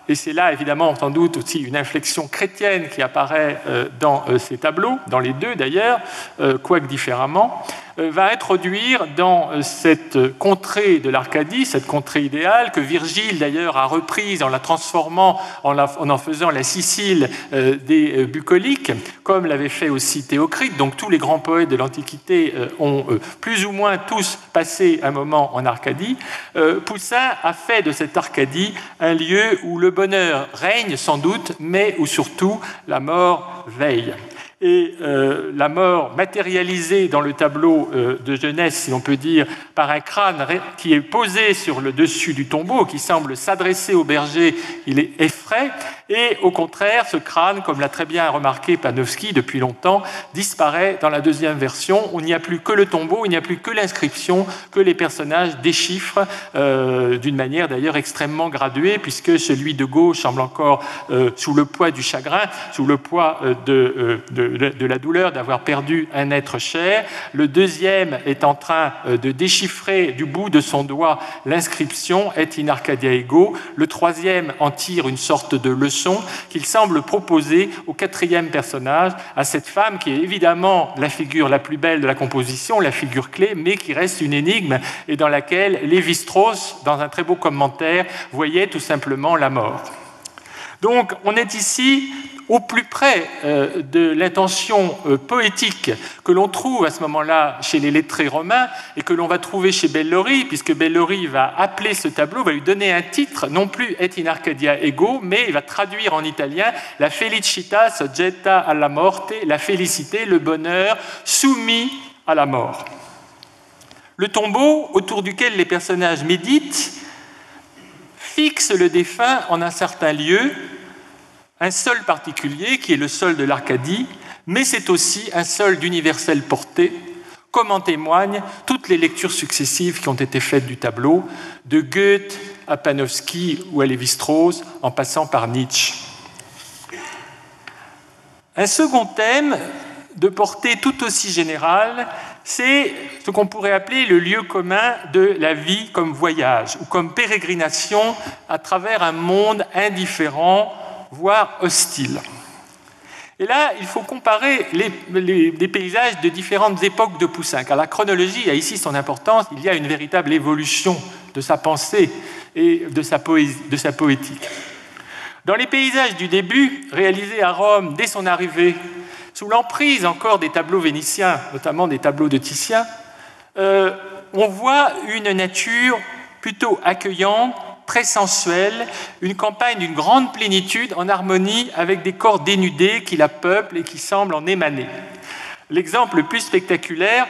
et c'est là évidemment sans doute aussi une inflexion chrétienne qui apparaît dans ces tableaux, dans les 2 d'ailleurs, quoique différemment, va introduire dans cette contrée de l'Arcadie, cette contrée idéale, que Virgile d'ailleurs a reprise en la transformant, en faisant la Sicile des bucoliques, comme l'avait fait aussi Théocrite. Donc tous les grands poètes de l'Antiquité ont plus ou moins tous passé un moment en Arcadie. Poussin a fait de cette Arcadie un lieu où le bonheur règne sans doute, mais où surtout la mort veille. Et la mort matérialisée dans le tableau de Genèse, si l'on peut dire, par un crâne qui est posé sur le dessus du tombeau, qui semble s'adresser au berger, il est effrayé. Et au contraire, ce crâne, comme l'a très bien remarqué Panofsky depuis longtemps, disparaît dans la 2e version. Il n'y a plus que le tombeau, il n'y a plus que l'inscription, que les personnages déchiffrent d'une manière d'ailleurs extrêmement graduée, puisque celui de gauche semble encore sous le poids du chagrin, sous le poids de la douleur d'avoir perdu un être cher. Le deuxième est en train de déchiffrer du bout de son doigt l'inscription « Et in Arcadia ego ». Le troisième en tire une sorte de leçon qu'il semble proposer au 4e personnage, à cette femme qui est évidemment la figure la plus belle de la composition, la figure clé, mais qui reste une énigme et dans laquelle Lévi-Strauss, dans un très beau commentaire, voyait tout simplement la mort. Donc on est ici au plus près de l'intention poétique que l'on trouve à ce moment-là chez les lettrés romains et que l'on va trouver chez Bellori, puisque Bellori va appeler ce tableau, va lui donner un titre, non plus Et in Arcadia ego, mais il va traduire en italien la felicità soggetta alla morte, la félicité, le bonheur soumis à la mort. Le tombeau autour duquel les personnages méditent fixe le défunt en un certain lieu, un sol particulier qui est le sol de l'Arcadie, mais c'est aussi un sol d'universelle portée, comme en témoignent toutes les lectures successives qui ont été faites du tableau, de Goethe à Panofsky ou à Lévi-Strauss, en passant par Nietzsche. Un second thème de portée tout aussi générale, c'est ce qu'on pourrait appeler le lieu commun de la vie comme voyage ou comme pérégrination à travers un monde indifférent, voire hostile. Et là, il faut comparer les paysages de différentes époques de Poussin, car la chronologie a ici son importance. Il y a une véritable évolution de sa pensée et de sa poétique. Dans les paysages du début, réalisés à Rome dès son arrivée, sous l'emprise encore des tableaux vénitiens, notamment des tableaux de Titien, on voit une nature plutôt accueillante très sensuelle, une campagne d'une grande plénitude en harmonie avec des corps dénudés qui la peuplent et qui semblent en émaner. L'exemple le plus spectaculaire,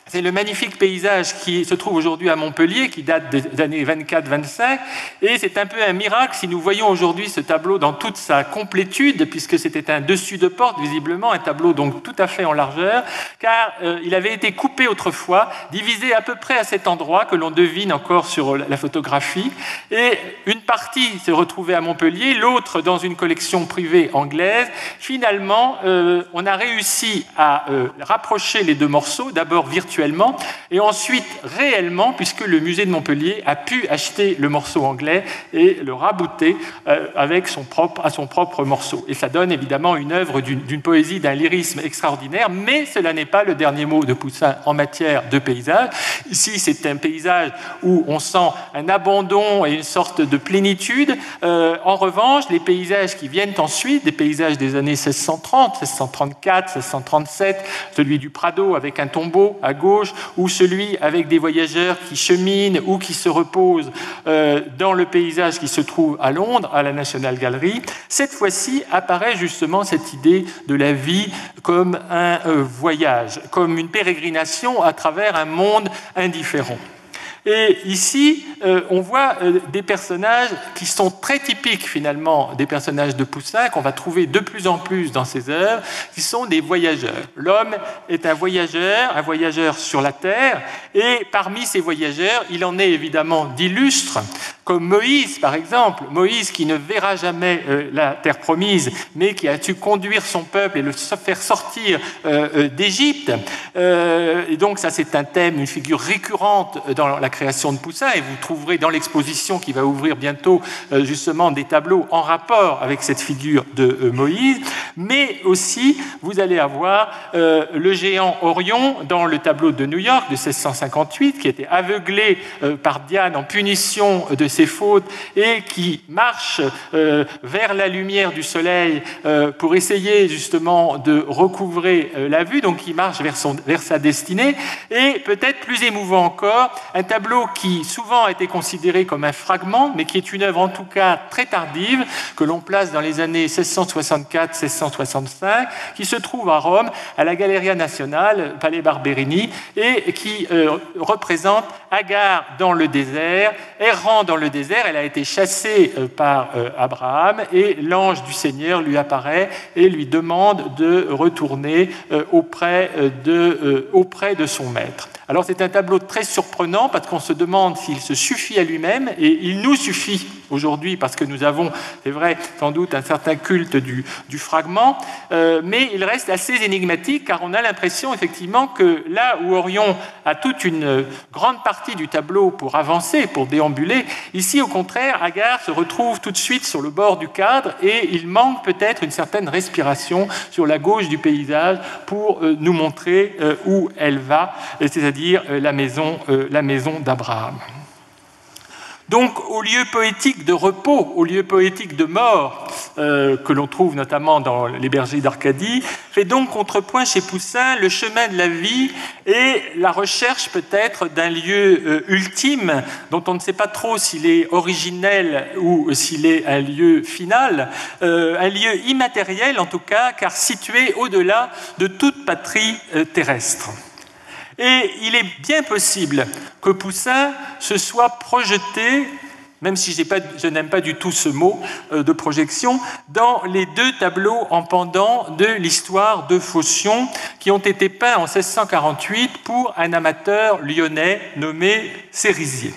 c'est le magnifique paysage qui se trouve aujourd'hui à Montpellier, qui date des années 24-25, et c'est un peu un miracle si nous voyons aujourd'hui ce tableau dans toute sa complétude, puisque c'était un dessus de porte, visiblement, un tableau donc tout à fait en largeur, car il avait été coupé autrefois, divisé à peu près à cet endroit que l'on devine encore sur la photographie, et une partie se retrouvait à Montpellier, l'autre dans une collection privée anglaise. Finalement, on a réussi à rapprocher les deux morceaux, d'abord virtuellement, et ensuite réellement, puisque le musée de Montpellier a pu acheter le morceau anglais et le rabouter avec son propre morceau. Et ça donne évidemment une œuvre d'une poésie, d'un lyrisme extraordinaire, mais cela n'est pas le dernier mot de Poussin en matière de paysage. Ici, c'est un paysage où on sent un abandon et une sorte de plénitude. En revanche, les paysages qui viennent ensuite, des paysages des années 1630, 1634, 1637, celui du Prado avec un tombeau à gauche, ou celui avec des voyageurs qui cheminent ou qui se reposent dans le paysage qui se trouve à Londres, à la National Gallery, cette fois-ci apparaît justement cette idée de la vie comme un voyage, comme une pérégrination à travers un monde indifférent. Et ici, on voit des personnages qui sont très typiques finalement des personnages de Poussin, qu'on va trouver de plus en plus dans ses œuvres, qui sont des voyageurs. L'homme est un voyageur sur la terre, et parmi ces voyageurs, il en est évidemment d'illustres, comme Moïse par exemple, Moïse qui ne verra jamais la terre promise, mais qui a su conduire son peuple et le faire sortir d'Égypte. Et donc ça c'est un thème, une figure récurrente dans la création de Poussin, et vous trouverez dans l'exposition qui va ouvrir bientôt justement des tableaux en rapport avec cette figure de Moïse, mais aussi vous allez avoir le géant Orion dans le tableau de New York de 1658, qui était aveuglé par Diane en punition de ses fautes et qui marche vers la lumière du soleil pour essayer justement de recouvrer la vue, donc il marche vers sa destinée. Et peut-être plus émouvant encore, un tableau qui souvent a été considéré comme un fragment, mais qui est une œuvre en tout cas très tardive, que l'on place dans les années 1664-1665, qui se trouve à Rome, à la Galleria Nazionale, Palais Barberini, et qui représente Agar dans le désert, errant dans le désert. Elle a été chassée par Abraham, et l'ange du Seigneur lui apparaît et lui demande de retourner auprès de son maître. Alors c'est un tableau très surprenant parce qu'on se demande s'il se suffit à lui-même, et il nous suffit aujourd'hui parce que nous avons, c'est vrai, sans doute un certain culte du fragment, mais il reste assez énigmatique car on a l'impression effectivement que là où Orion a toute une grande partie du tableau pour avancer, pour déambuler, ici au contraire Agar se retrouve tout de suite sur le bord du cadre et il manque peut-être une certaine respiration sur la gauche du paysage pour nous montrer où elle va, c'est-à-dire la maison d'Abraham. Donc, au lieu poétique de repos, au lieu poétique de mort, que l'on trouve notamment dans Les Bergers d'Arcadie, fait donc contrepoint chez Poussin le chemin de la vie et la recherche peut-être d'un lieu ultime, dont on ne sait pas trop s'il est originel ou s'il est un lieu final, un lieu immatériel en tout cas, car situé au-delà de toute patrie terrestre. Et il est bien possible que Poussin se soit projeté, même si je n'aime pas du tout ce mot de projection, dans les deux tableaux en pendant de l'histoire de Phocion qui ont été peints en 1648 pour un amateur lyonnais nommé Cérisier.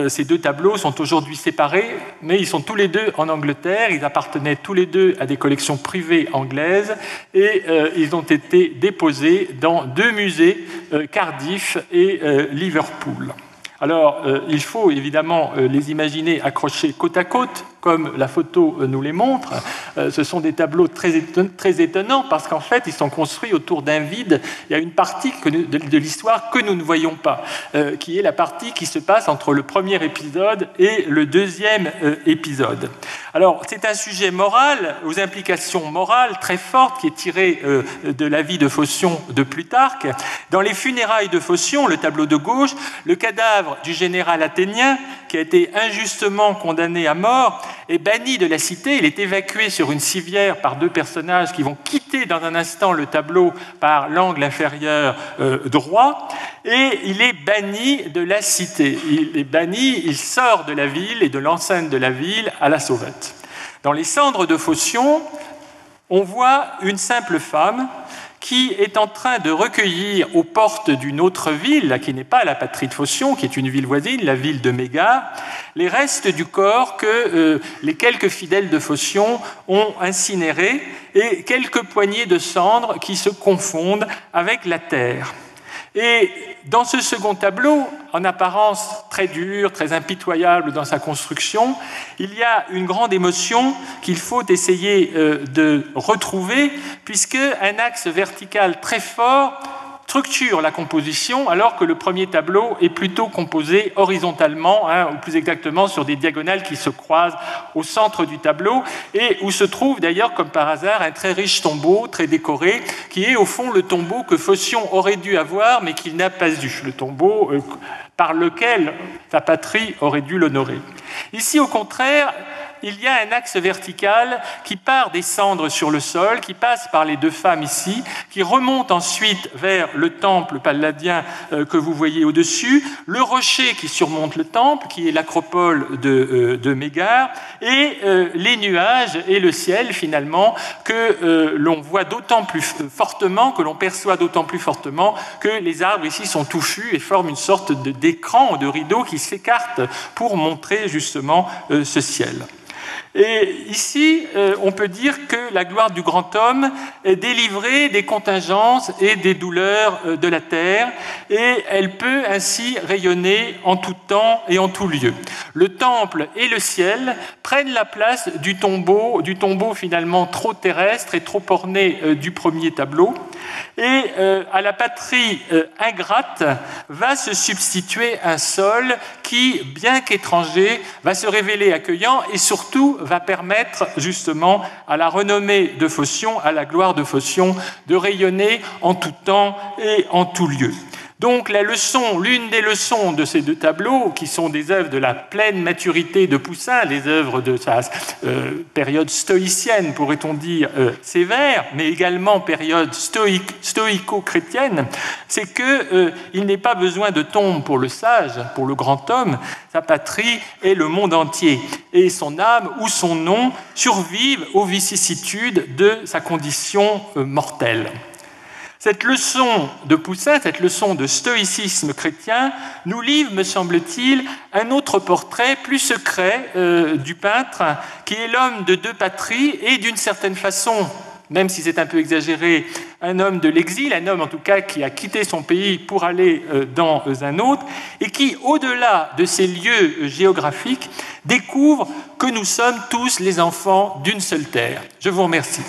Ces deux tableaux sont aujourd'hui séparés, mais ils sont tous les deux en Angleterre. Ils appartenaient tous les deux à des collections privées anglaises et ils ont été déposés dans deux musées, Cardiff et Liverpool. Alors, il faut évidemment les imaginer accrochés côte à côte, comme la photo nous les montre. Ce sont des tableaux très étonnants parce qu'en fait, ils sont construits autour d'un vide. Il y a une partie de l'histoire que nous ne voyons pas, qui est la partie qui se passe entre le premier épisode et le deuxième épisode. Alors, c'est un sujet moral, aux implications morales très fortes, qui est tiré de la vie de Phocion de Plutarque. Dans les funérailles de Phocion, le tableau de gauche, le cadavre du général athénien, qui a été injustement condamné à mort, est banni de la cité. Il est évacué sur une civière par deux personnages qui vont quitter dans un instant le tableau par l'angle inférieur droit, et il est banni de la cité. Il est banni, il sort de la ville et de l'enceinte de la ville à la sauvette. Dans les cendres de Phocion, on voit une simple femme qui est en train de recueillir aux portes d'une autre ville, qui n'est pas la patrie de Phocion, qui est une ville voisine, la ville de Mégare, les restes du corps que les quelques fidèles de Phocion ont incinérés et quelques poignées de cendres qui se confondent avec la terre. Et dans ce second tableau, en apparence très dur, très impitoyable dans sa construction, il y a une grande émotion qu'il faut essayer de retrouver, puisque un axe vertical très fort structure la composition, alors que le premier tableau est plutôt composé horizontalement, ou plus exactement sur des diagonales qui se croisent au centre du tableau, et où se trouve d'ailleurs, comme par hasard, un très riche tombeau, très décoré, qui est au fond le tombeau que Phocion aurait dû avoir, mais qu'il n'a pas eu, le tombeau par lequel sa patrie aurait dû l'honorer. Ici, au contraire, il y a un axe vertical qui part des cendres sur le sol, qui passe par les deux femmes ici, qui remonte ensuite vers le temple palladien que vous voyez au-dessus, le rocher qui surmonte le temple, qui est l'acropole de Mégare, et les nuages et le ciel, finalement, que l'on voit d'autant plus fortement, que l'on perçoit d'autant plus fortement que les arbres ici sont touffus et forment une sorte d'écran ou de rideau qui s'écarte pour montrer justement ce ciel. Et ici, on peut dire que la gloire du grand homme est délivrée des contingences et des douleurs de la terre, et elle peut ainsi rayonner en tout temps et en tout lieu. Le temple et le ciel prennent la place du tombeau finalement trop terrestre et trop orné du premier tableau, et à la patrie ingrate va se substituer un sol qui, bien qu'étranger, va se révéler accueillant et surtout va permettre justement à la renommée de Phocion, à la gloire de Phocion, de rayonner en tout temps et en tout lieu. Donc l'une des leçons de ces deux tableaux, qui sont des œuvres de la pleine maturité de Poussin, les œuvres de sa période stoïcienne, pourrait-on dire, sévère, mais également période stoïco-chrétienne, c'est qu'il n'est pas besoin de tombe pour le sage, pour le grand homme. Sa patrie est le monde entier, et son âme ou son nom survivent aux vicissitudes de sa condition mortelle. Cette leçon de Poussin, cette leçon de stoïcisme chrétien, nous livre, me semble-t-il, un autre portrait plus secret du peintre, qui est l'homme de deux patries et d'une certaine façon, même si c'est un peu exagéré, un homme de l'exil, un homme en tout cas qui a quitté son pays pour aller dans un autre, et qui, au-delà de ces lieux géographiques, découvre que nous sommes tous les enfants d'une seule terre. Je vous remercie.